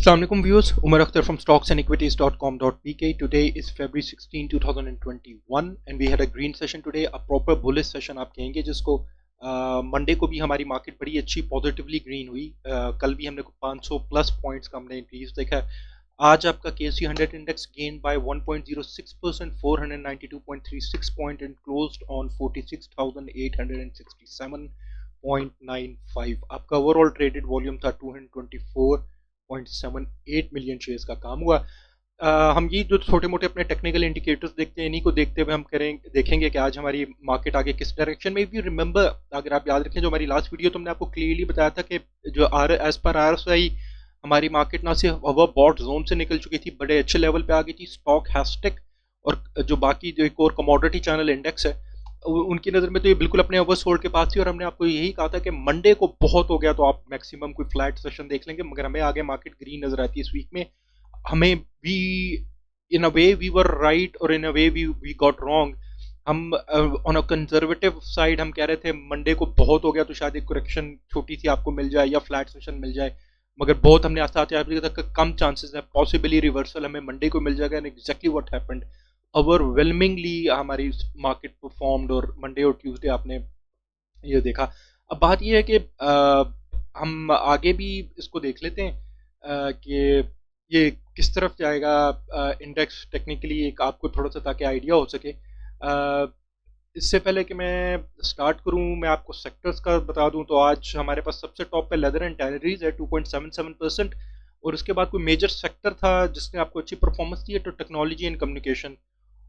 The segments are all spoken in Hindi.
Assalamualaikum viewers, Umar Akhtar from stocksанdequities.com.pk. Today is February 16, 2021 and we had a green session today, a proper bullish session आप कहेंगे जिसको मंडे को भी हमारी मार्केट बड़ी अच्छी पॉजिटिवली ग्रीन हुई। कल भी हमने 500 प्लस पॉइंट्स का हमने इंक्रीज देखा है। आज आपका KSE 100 index gain by 1.06%, 492.36 point and closed on 46,867.95। आपका ओवरऑल ट्रेडेड वॉल्यूम था 224.78 मिलियन शेयर्स का काम हुआ। हम ये जो छोटे मोटे अपने टेक्निकल इंडिकेटर्स देखते हैं, इन्हीं को देखते हुए हम देखेंगे कि आज हमारी मार्केट आगे किस डायरेक्शन में। इफ यू रिमेंबर, अगर आप याद रखें, जो हमारी लास्ट वीडियो तुमने आपको क्लियरली बताया था कि जो एज पर RSI हमारी मार्केट ना सिर्फ ओवरबॉट जोन से निकल चुकी थी, बड़े अच्छे लेवल पे आ गई थी। स्टॉक हैस्टिक और जो बाकी जो एक और कमोडिटी चैनल इंडेक्स है, उनकी नज़र में तो ये बिल्कुल अपने ओवरसोल्ड के पास थी। और हमने आपको यही कहा था कि मंडे को बहुत हो गया तो आप मैक्सिमम कोई फ्लैट सेशन देख लेंगे, मगर हमें आगे मार्केट ग्रीन नजर आती है इस वीक में। हमें we in a way we were right और in a way we got wrong. हम ऑन अ कंजर्वेटिव साइड हम कह रहे थे मंडे को बहुत हो गया तो शायद एक करेक्शन छोटी सी आपको मिल जाए या फ्लैट सेशन मिल जाए, मगर बहुत हमने आस्ते आस्ते कम चांसेस है, पॉसिबली रिवर्सल हमें मंडे को मिल जाएगा। And exactly what happened, overwhelmingly हमारी मार्केट परफॉर्म्ड और मंडे और ट्यूसडे आपने ये देखा। अब बात ये है कि हम आगे भी इसको देख लेते हैं कि ये किस तरफ जाएगा इंडेक्स टेक्निकली, एक आपको थोड़ा सा ताकि आइडिया हो सके। इससे पहले कि मैं स्टार्ट करूं, मैं आपको सेक्टर्स का बता दूं तो आज हमारे पास सबसे टॉप पे लेदर एंड टैनरीज है 2.77%, और उसके बाद कोई मेजर सेक्टर था जिसने आपको अच्छी परफॉर्मेंस दी है तो टेक्नोलॉजी एंड कम्युनिकेशन।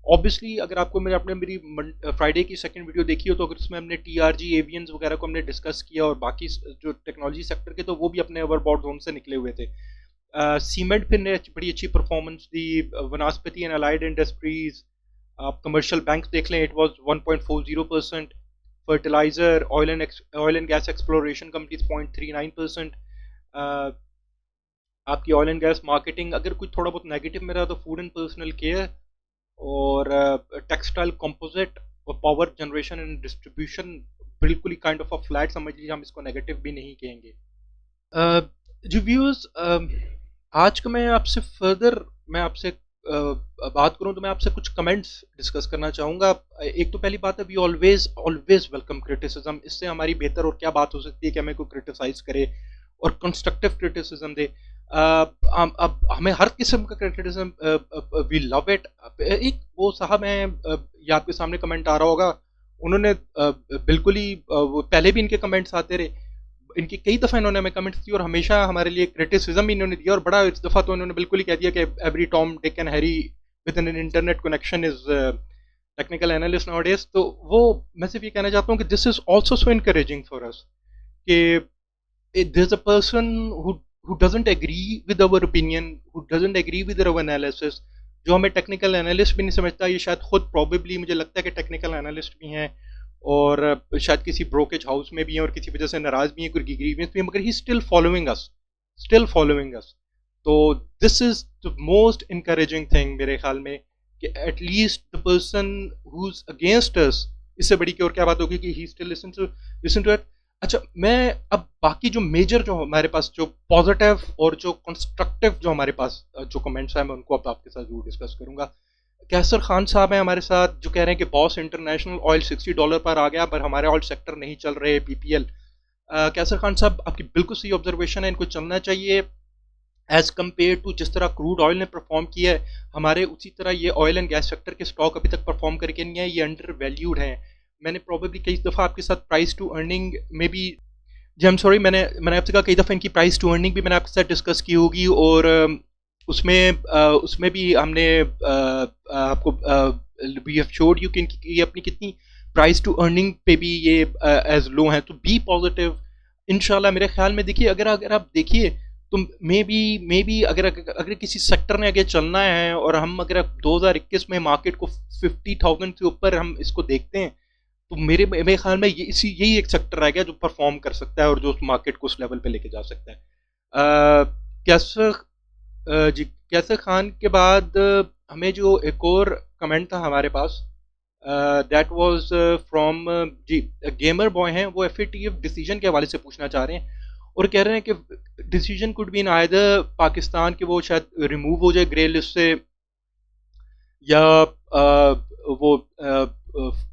ऑब्वियसली अगर आपको मेरी फ्राइडे की सेकंड वीडियो देखी हो तो अगर उसमें हमने TRG एवियंस वगैरह को हमने डिस्कस किया और बाकी जो टेक्नोलॉजी सेक्टर के तो वो भी अपने ओवरबॉट जोन से निकले हुए थे। सीमेंट फिर ने बड़ी अच्छी परफॉर्मेंस दी। वनस्पति एंड अलाइड इंडस्ट्रीज, आप कमर्शियल बैंक देख लें, it was 1.40%। Fertiliser, oil and gas exploration companies 0.39%। आपकी ऑयल एंड गैस मार्केटिंग अगर कुछ थोड़ा बहुत नेगेटिव में रहा तो फूड एंड पर्सनल केयर और टेक्सटाइल कंपोजिट और पावर जनरेशन एंड डिस्ट्रीब्यूशन बिल्कुल ही काइंड ऑफ अ फ्लैट समझ लीजिए, हम इसको नेगेटिव भी नहीं कहेंगे। जी व्यूअर्स, आज का मैं आपसे बात करूं तो मैं आपसे कुछ कमेंट्स डिस्कस करना चाहूँगा। एक तो पहली बात है, we always always welcome criticism. इससे हमारी बेहतर और क्या बात हो सकती है कि हमें कोई क्रिटिसाइज करे और कंस्ट्रक्टिव क्रिटिसिज्म दे। अब हमें हर किस्म का क्रिटिसिज्म वी लव इट। एक वो साहब हैं, ये आपके सामने कमेंट आ रहा होगा, उन्होंने बिल्कुल ही वो पहले भी इनके कमेंट्स आते रहे, इनकी कई दफ़ा इन्होंने हमें कमेंट्स दिए और हमेशा हमारे लिए क्रिटिसिज्म भी इन्होंने दिया। और बड़ा इस दफ़ा तो इन्होंने बिल्कुल ही कह दिया कि every Tom Dick and Harry with an internet connection is technical analyst nowadays. तो वो मैं सिर्फ ये कहना चाहता हूँ कि this is also so encouraging for us कि there is a person who doesn't agree with our opinion, who doesn't agree with our analysis, जो हमें टेक्निकल एनालिस्ट भी नहीं समझता। ये शायद खुद प्रॉबेबली मुझे लगता है कि टेक्निकल एनालिस्ट भी हैं और शायद किसी ब्रोकेज हाउस में भी हैं और किसी वजह से नाराज भी हैं, कोई ग्रीवियंस भी है, मगर ही स्टिल फॉलोइंग अस। तो this is the most encouraging thing मेरे ख्याल में, कि at least the person who is against us, इससे बड़ी की और क्या बात होगी कि he still listen to it. अच्छा, मैं अब बाकी जो मेजर जो हमारे पास जो पॉजिटिव और जो कंस्ट्रक्टिव जो हमारे पास जो कमेंट्स हैं मैं उनको अब आपके साथ जरूर डिस्कस करूंगा। कैसर खान साहब हैं हमारे साथ, जो कह रहे हैं कि बॉस इंटरनेशनल ऑयल $60 पर आ गया पर हमारे ऑयल सेक्टर नहीं चल रहे PPL। कैसर खान साहब, आपकी बिल्कुल सही ऑब्जर्वेशन है, इनको चलना चाहिए एज कम्पेयर टू जिस तरह क्रूड ऑयल ने परफॉर्म किया है हमारे, उसी तरह ये ऑयल एंड गैस सेक्टर के स्टॉक अभी तक परफॉर्म करके नहीं है, ये अंडर वैल्यूड हैं। मैंने प्रॉबेबली कई दफ़ा आपके साथ प्राइस टू अर्निंग में भी, जी आई एम सॉरी, मैंने आपसे कहा कई दफ़ा इनकी प्राइस टू अर्निंग भी मैंने आपके साथ डिस्कस की होगी और उसमें भी हमने आपको वी हैव शोड यू कि इनकी अपनी कितनी प्राइस टू अर्निंग पे भी ये एज लो हैं। तो बी पॉजिटिव इंशाल्लाह। मेरे ख्याल में देखिए, अगर आप देखिए तो मे बी अगर किसी सेक्टर ने आगे चलना है और हम अगर 2021 में मार्केट को 50,000 से ऊपर हम इसको देखते हैं तो मेरे ख्याल में यही एक सेक्टर रह गया जो परफॉर्म कर सकता है और जो उस मार्केट को उस लेवल पे लेके जा सकता है। कैसर खान के बाद हमें जो एक और कमेंट था हमारे पास, that was from G gamer boy हैं, वो FATF डिसीजन के हवाले से पूछना चाह रहे हैं और कह रहे हैं कि decision could be in either Pakistan के वो शायद रिमूव हो जाए ग्रे लिस्ट से, या वो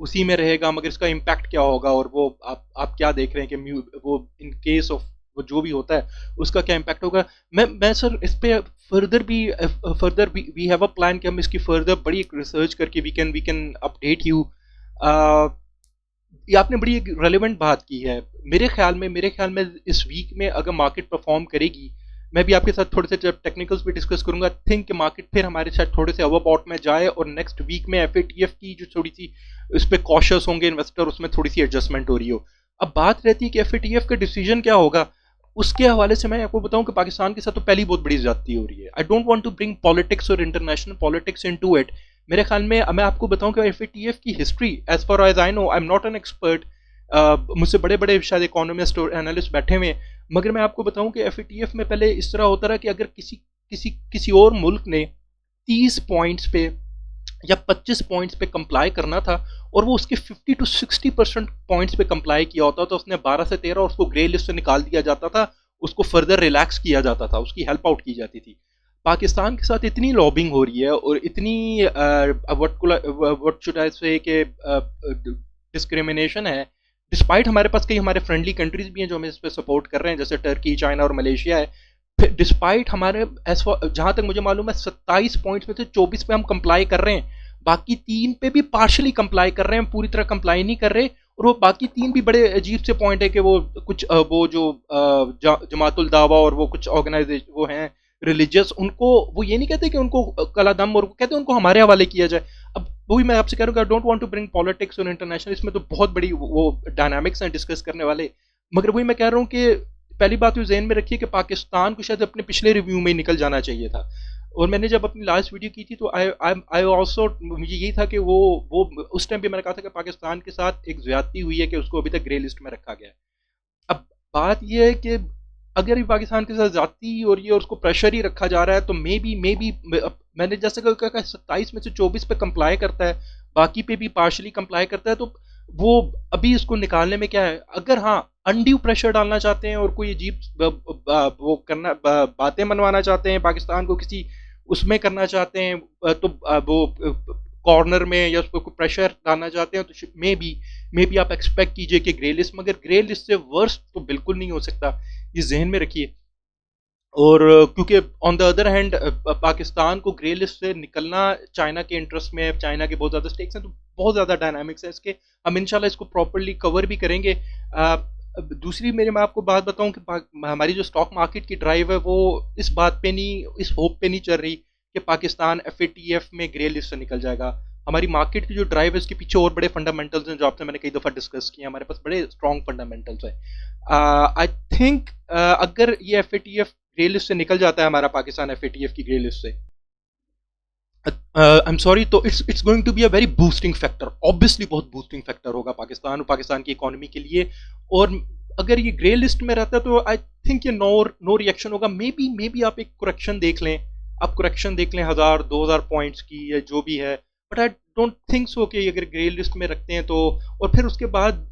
उसी में रहेगा, मगर इसका इम्पैक्ट क्या होगा, और वो आप क्या देख रहे हैं कि वो इन केस ऑफ वो जो भी होता है उसका क्या इम्पैक्ट होगा। मैं सर इस पे further we have a plan कि हम इसकी फर्दर बड़ी रिसर्च करके वी कैन अपडेट यू। ये आपने बड़ी एक रेलेवेंट बात की है। मेरे ख्याल में इस वीक में अगर मार्केट परफॉर्म करेगी, मैं भी आपके साथ थोड़े से जब टेक्निकल्स भी डिस्कस करूंगा, थिंक कि मार्केट फिर हमारे साथ थोड़े से ओवरबॉट में जाए, और नेक्स्ट वीक में एफएटीएफ की जो थोड़ी सी इस पर कॉशियस होंगे इन्वेस्टर, उसमें थोड़ी सी एडजस्टमेंट हो रही हो। अब बात रहती है कि एफएटीएफ का डिसीजन क्या होगा। उसके हवाले से मैं आपको बताऊं कि पाकिस्तान के साथ तो पहली बहुत बड़ी ज्यादती हो रही है। I don't want to bring politics और इंटरनेशनल पॉलिटिक्स इनटू इट। मेरे ख्याल में मैं आपको बताऊं कि एफएटीएफ की history, as far as I know, I am not an expert, मुझसे बड़े बड़े शायद इकोनॉमिस्ट और एनालिस्ट बैठे हुए हैं, मगर मैं आपको बताऊं कि एफएटीएफ में पहले इस तरह होता रहा कि अगर किसी और मुल्क ने 30 पॉइंट्स पे या 25 पॉइंट्स पे कंप्लाई करना था, और वो उसके 50 to 60% पॉइंट्स पे कंप्लाई किया होता, तो उसने 12 से 13 उसको ग्रे लिस्ट से निकाल दिया जाता था, उसको फर्दर रिलैक्स किया जाता था, उसकी हेल्प आउट की जाती थी। पाकिस्तान के साथ इतनी लॉबिंग हो रही है और इतनी व्हाट शुड आई से कि डिस्क्रिमिनेशन है, डिस्पाइट हमारे पास कई हमारे फ्रेंडली कंट्रीज भी हैं जो हमें इस पर सपोर्ट कर रहे हैं, जैसे टर्की, चाइना और मलेशिया है। डिस्पाइट हमारे जहां तक मुझे मालूम है 27 पॉइंट्स में से 24 पे हम कंप्लाई कर रहे हैं, बाकी 3 पे भी पार्शली कंप्लाई कर रहे हैं, पूरी तरह कंप्लाई नहीं कर रहे। और वो बाकी 3 भी बड़े अजीब से पॉइंट है कि वो कुछ वो जो जमातुल दावा और वो कुछ ऑर्गेनाइजेशन वो हैं रिलीजियस, उनको वो ये नहीं कहते कि उनको कलादम, और कहते हैं उनको हमारे हवाले किया जाए। अब वही मैं आपसे कह रहा हूँ, I don't want to bring politics और इंटरनेशनल, इसमें तो बहुत बड़ी वो डायनामिक्स हैं डिस्कस करने वाले, मगर वही मैं कह रहा हूँ कि पहली बात तो जहन में रखिए कि पाकिस्तान को शायद अपने पिछले रिव्यू में ही निकल जाना चाहिए था। और मैंने जब अपनी लास्ट वीडियो की थी तो आई ऑल्सो, मुझे यही था कि वो उस टाइम भी मैंने कहा था कि पाकिस्तान के साथ एक ज्यादती हुई है कि उसको अभी तक ग्रे लिस्ट में रखा गया है। अब बात यह है कि अगर ये पाकिस्तान के साथ जाती और ये उसको प्रेशर ही रखा जा रहा है, तो मे बी मैंने जैसे कहा 27 में से 24 पे कंप्लाई करता है, बाकी पे भी पार्शली कंप्लाई करता है, तो वो अभी इसको निकालने में क्या है। अगर हाँ अनड्यू प्रेशर डालना चाहते हैं और कोई अजीब वो करना बातें मनवाना चाहते हैं, पाकिस्तान को किसी उसमें करना चाहते हैं, तो वो कॉर्नर में या उसको प्रेशर डालना चाहते हैं, तो मे बी आप एक्सपेक्ट कीजिए कि ग्रे लिस्ट, मगर ग्रे लिस्ट से वर्स तो बिल्कुल नहीं हो सकता, ये जहन में रखिए। और क्योंकि on the other hand Pakistan को ग्रे लिस्ट से निकलना चाइना के इंटरेस्ट में है, चाइना के बहुत ज़्यादा स्टेक्स हैं, तो बहुत ज़्यादा डायनामिक्स है इसके, हम इंशाल्लाह इसको प्रॉपरली कवर भी करेंगे। दूसरी मैं आपको बात बताऊं कि हमारी जो स्टॉक मार्केट की ड्राइव है वो इस बात पे नहीं, इस होप पे नहीं चल रही कि पाकिस्तान एफएटीएफ में ग्रे लिस्ट से निकल जाएगा। हमारी मार्केट की जो ड्राइव है उसके पीछे और बड़े फंडामेंटल्स हैं जो आपसे मैंने कई दफ़ा डिस्कस किए, हमारे पास बड़े स्ट्रॉन्ग फंडामेंटल्स हैं। आई थिंक अगर ये एफएटीएफ ग्रे लिस्ट से निकल जाता है, हमारा पाकिस्तान एफएटीएफ की ग्रे लिस्ट से, आई एम सॉरी, तो it's going to be a very boosting factor, obviously बहुत बूस्टिंग फैक्टर होगा पाकिस्तान और पाकिस्तान की इकोनॉमी के लिए। और अगर ये ग्रे लिस्ट में रहता है तो आई थिंक ये नो रिएक्शन होगा। मे बी आप एक करेक्शन देख लें, आप करेक्शन देख लें 1000-2000 पॉइंट्स की या जो भी है, but I don't think so कि अगर ग्रे लिस्ट में रखते हैं तो, और फिर उसके बाद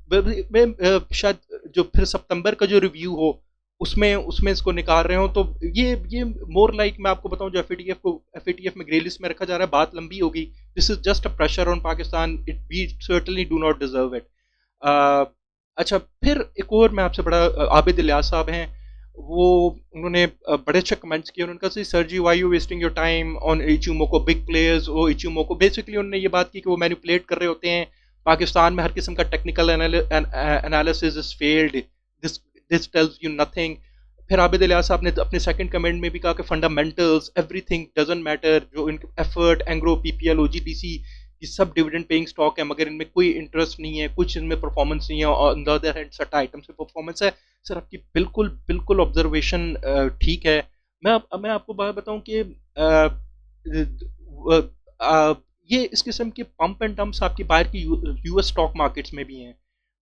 शायद जो फिर सितंबर का जो रिव्यू हो उसमें इसको निकाल रहे हो, तो ये मोर लाइक मैं आपको बताऊं, जो एफएटीएफ में ग्रे लिस्ट में रखा जा रहा है, बात लंबी होगी। This is just a pressure on Pakistan, it we certainly do not deserve it. अच्छा, फिर एक और मैं आपसे बड़ा आबिद इलियास साहब हैं, वो उन्होंने बड़े अच्छे कमेंट्स किए। उन्होंने कहा sir ji why you wasting your time on Ichimoku big players, वो इचुमोको बेसिकली उन्होंने ये बात की कि वो मैनिपुलेट कर रहे होते हैं, पाकिस्तान में हर किस्म का technical analysis is failed, this tells you nothing. फिर आबिद इलियास साहब ने अपने सेकंड कमेंट में भी कहा कि फंडामेंटल्स एवरीथिंग डजंट मैटर, जो इनके एफर्ट, एंग्रो, पीपीएल, ओजीडीसी, ये सब डिविडेंड पेइंग स्टॉक है, मगर इनमें कोई इंटरेस्ट नहीं है, कुछ इनमें परफॉर्मेंस नहीं है, और ऑन द अदर हैंड सट्टा आइटम से परफॉर्मेंस है। सर आपकी बिल्कुल ऑब्जर्वेशन ठीक है। मैं आपको बात बताऊं कि ये इस किस्म के पंप एंड डंप्स आपकी बाहर की यूएस स्टॉक मार्केट्स में भी हैं।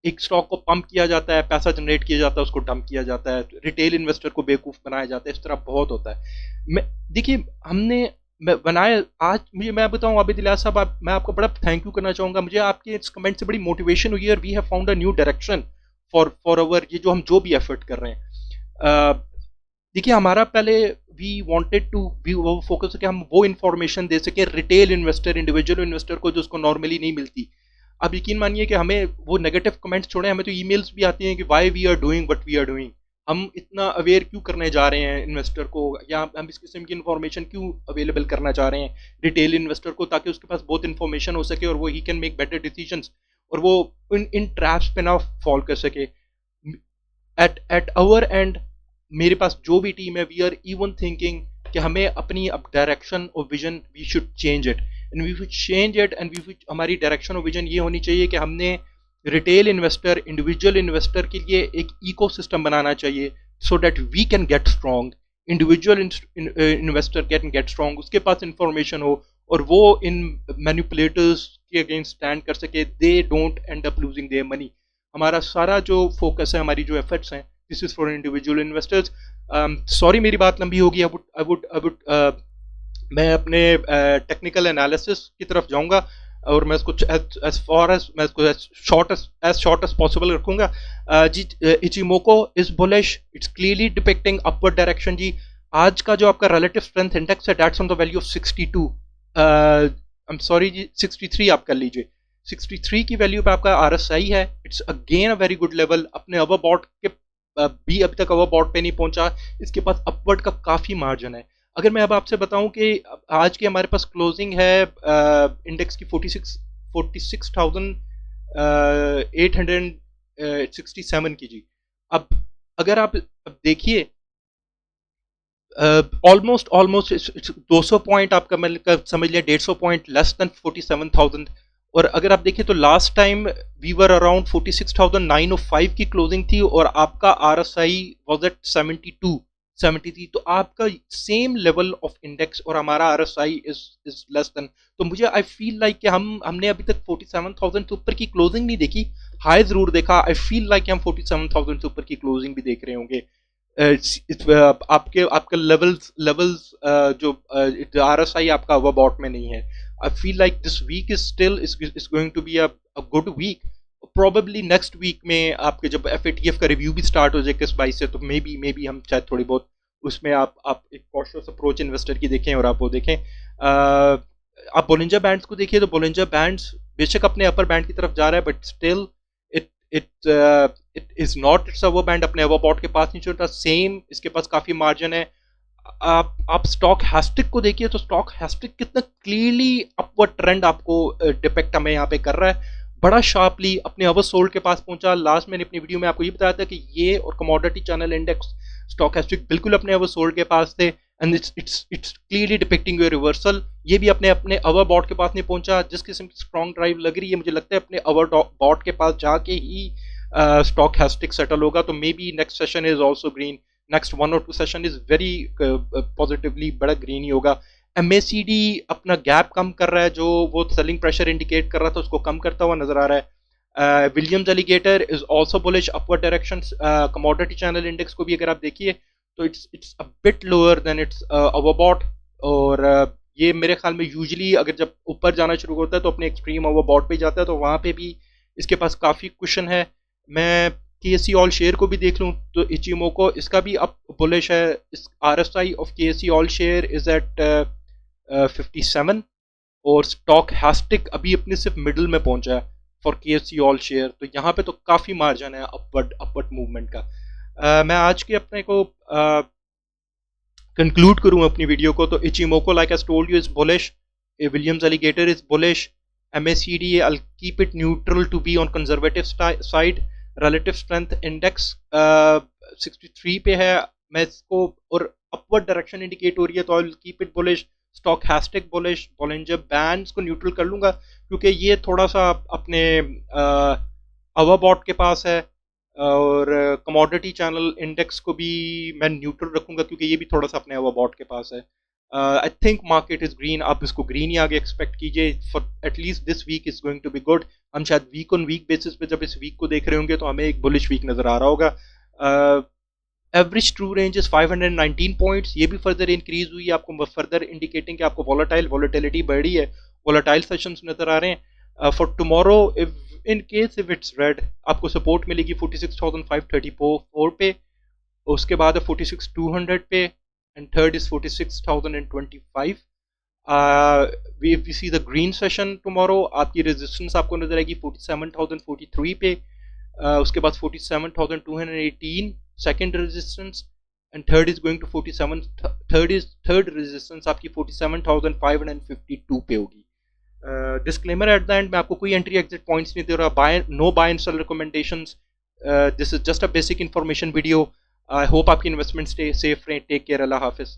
एक स्टॉक को पंप किया जाता है, पैसा जनरेट किया जाता है, उसको डंप किया जाता है, रिटेल इन्वेस्टर को बेवकूफ़ बनाया जाता है, इस तरह बहुत होता है। देखिए हमने बनाए आज, मैं बताऊं आबिद इलियास साहब, मैं आपको बड़ा थैंक यू करना चाहूँगा, मुझे आपके इस कमेंट से बड़ी मोटिवेशन हुई है, और we have found a new direction for our, ये जो हम जो भी एफर्ट कर रहे हैं। देखिए हमारा पहले वी वांटेड टू वी वो फोकस है कि हम वो इन्फॉर्मेशन दे सके रिटेल इन्वेस्टर इंडिविजुअल इन्वेस्टर को जो उसको नॉर्मली नहीं मिलती। अब यकीन मानिए कि हमें वो नेगेटिव कमेंट्स छोड़े, हमें तो ईमेल्स भी आती हैं कि why we are doing what we are doing, हम इतना अवेयर क्यों करने जा रहे हैं इन्वेस्टर को, या हम इस किस्म की इन्फॉर्मेशन क्यों अवेलेबल करना चाह रहे हैं रिटेल इन्वेस्टर को, ताकि उसके पास बहुत इन्फॉर्मेशन हो सके और वो he can make better decisions, और वो इन ट्रैप्स पे ना फॉल कर सके। एट आवर एंड मेरे पास जो भी टीम है वी आर इवन थिंकिंग कि हमें अपनी अब डायरेक्शन और vision we should change it and we should change it and we should, हमारी डायरेक्शन और विजन ये होनी चाहिए कि हमने रिटेल इन्वेस्टर इंडिविजुअल इन्वेस्टर के लिए एक इकोसिस्टम बनाना चाहिए so that we can get strong, individual investor can get strong, उसके पास इंफॉर्मेशन हो और वो इन मैनिपुलेटर्स के अगेंस्ट स्टैंड कर सके, they don't end up losing their money. हमारा सारा जो फोकस है, हमारी जो एफर्ट्स हैं, this is for individual investors. Sorry मेरी बात लंबी होगी, आई वुड मैं अपने टेक्निकल एनालिसिस की तरफ जाऊंगा और मैं इसको एज फॉर एज मैं इसको एज शॉर्ट एज पॉसिबल रखूंगा। जी, Ichimoku is bullish, it's clearly depicting upward direction जी। आज का जो आपका रिलेटिव स्ट्रेंथ इंडेक्स है that's on the value of 62, I am sorry जी 63 आप कर लीजिए। 63 की वैल्यू पे आपका RSI है, it's again a very good level, अपने ओवरबॉट के भी अभी तक ओवरबॉट पे नहीं पहुंचा, इसके पास अपवर्ड का काफ़ी मार्जिन है। अगर मैं अब आपसे बताऊं कि आज के हमारे पास क्लोजिंग है इंडेक्स की 46,867 की जी। अब अगर आप अब देखिए ऑलमोस्ट ऑलमोस्ट 200 पॉइंट आपका मतलब समझ लिया 150 पॉइंट लेस देन 47,000। और अगर आप देखिए तो last time we were around 46,905 की क्लोजिंग थी और आपका RSI वाज एट 72 तो आपका सेम लेवल ऑफ इंडेक्स और हमारा RSI इज लेस देन। तो मुझे आई फील लाइक कि हमने अभी तक 47,000 से ऊपर की क्लोजिंग नहीं देखी, हाई जरूर देखा। आई फील लाइक कि हम 47,000 से ऊपर की क्लोजिंग भी देख रहे होंगे। आपके आपके लेवल्स जो RSI आपका ओवरबॉट में नहीं है। I feel like this week is still is going to be a good week. Probably next week में आपके जब FATF का रिव्यू भी स्टार्ट हो जाए किस 22 से, तो मे बी हम शायद थोड़ी बहुत उसमें आप एक कॉशियस अप्रोच इन्वेस्टर की देखें और आप वो देखें। आप बोलिंजर बैंड्स को देखिए तो बोलिंजर बैंड्स बेशक अपने अपर बैंड की तरफ जा रहा है but still it it it is not it's our band, अपने ओवरबॉट के पास नहीं छोड़ता, सेम इसके पास काफी मार्जिन है। आप स्टॉक हैस्टिक को देखिए तो स्टॉक हैस्टिक कितना क्लियरली अपवर्ड ट्रेंड आपको डिपेक्ट हमें यहाँ पे कर रहा है, बड़ा शार्पली अपने ओवर सोल्ड के पास पहुंचा। लास्ट मैंने अपनी वीडियो में आपको ये बताया था कि ये और कमोडिटी चैनल इंडेक्स स्टॉक हैस्टिक बिल्कुल अपने ओवर सोल्ड के पास थे and it's clearly depicting your reversal. ये भी अपने अपने ओवर बॉट के पास नहीं पहुंचा। जिस किस्म की स्ट्रॉन्ग ड्राइव लग रही है मुझे लगता है अपने ओवर बॉट के पास जाके ही स्टॉक हैस्टिक सेटल होगा। तो may be next session is also green, next 1 और 2 सेशन इज वेरी पॉजिटिवली बड़ा ग्रीन ही होगा। MACD अपना गैप कम कर रहा है, जो वो सेलिंग प्रेशर इंडिकेट कर रहा था उसको कम करता हुआ नजर आ रहा है। Williams alligator is also bullish upward direction. Commodity channel index को भी अगर आप देखिए तो it's a bit lower than it's overbought. और ये मेरे ख्याल में यूजुअली अगर जब ऊपर जाना शुरू होता है तो अपने एक्सट्रीम ओवरबॉट पे जाता है, तो वहाँ पे भी इसके पास काफ़ी कुशन है। मैं KSE ऑल शेयर को भी देख लूँ तो इचिमोको इसका भी अप बुलिश है। इस RSI of KSE all share is at 57 और स्टॉक हैस्टिक अभी अपने सिर्फ मिडिल में पहुंचा है फॉर KSE ऑल शेयर। तो यहाँ पे तो काफ़ी मार्जिन है अपवर्ड मूवमेंट का। मैं आज के अपने को कंक्लूड करूँ अपनी वीडियो को तो Ichimoku like I told you is bullish, Williams alligator is bullish, MACD I'll keep it neutral to be on conservative side, relative strength index 63 पे है मैं इसको, और अपवर्ड डायरेक्शन इंडिकेट हो रही है तो I'll keep it bullish, stochastic bullish, Bollinger Bands को न्यूट्रल कर लूंगा क्योंकि ये थोड़ा सा अपने ओवरबॉट के पास है। और कमोडिटी चैनल इंडेक्स को भी मैं न्यूट्रल रखूंगा क्योंकि ये भी थोड़ा सा अपने ओवरबॉट के पास है। I think market is green, आप इसको ग्रीन ही आगे एक्सपेक्ट कीजिए for at least this week is going to be good. हम शायद वीक ऑन वीक बेसिस पे जब इस वीक को देख रहे होंगे तो हमें एक बुलिश वीक नजर आ रहा होगा। Average true range is 519 points, ये भी फर्दर इंक्रीज हुई है, आपको फर्दर इंडिकेटिंग कि आपको वॉलेटिलिटी बढ़ी है, वॉलेटाइल सेशंस नजर आ रहे हैं। For tomorrow if in case if it's red आपको सपोर्ट मिलेगी 46,534 पे उसके बाद है 46,200 पे, and third is 46,025. We see the green session tomorrow. आपकी रेजिस्टेंस आपको नजर आएगी 47,043 पे. उसके बाद 47,218 second resistance, and third is going to 47. Third resistance आपकी 47,552 पे होगी. डिस्क्लेमर एट द एंड, मैं आपको कोई एंट्री एग्जिट पॉइंट्स नहीं दे रहा. Buy no buy and sell recommendations. This is just a basic information video. I hope आपकी इन्वेस्टमेंट स्टे सेफ रहे. Take care. अल्लाह हाफिज.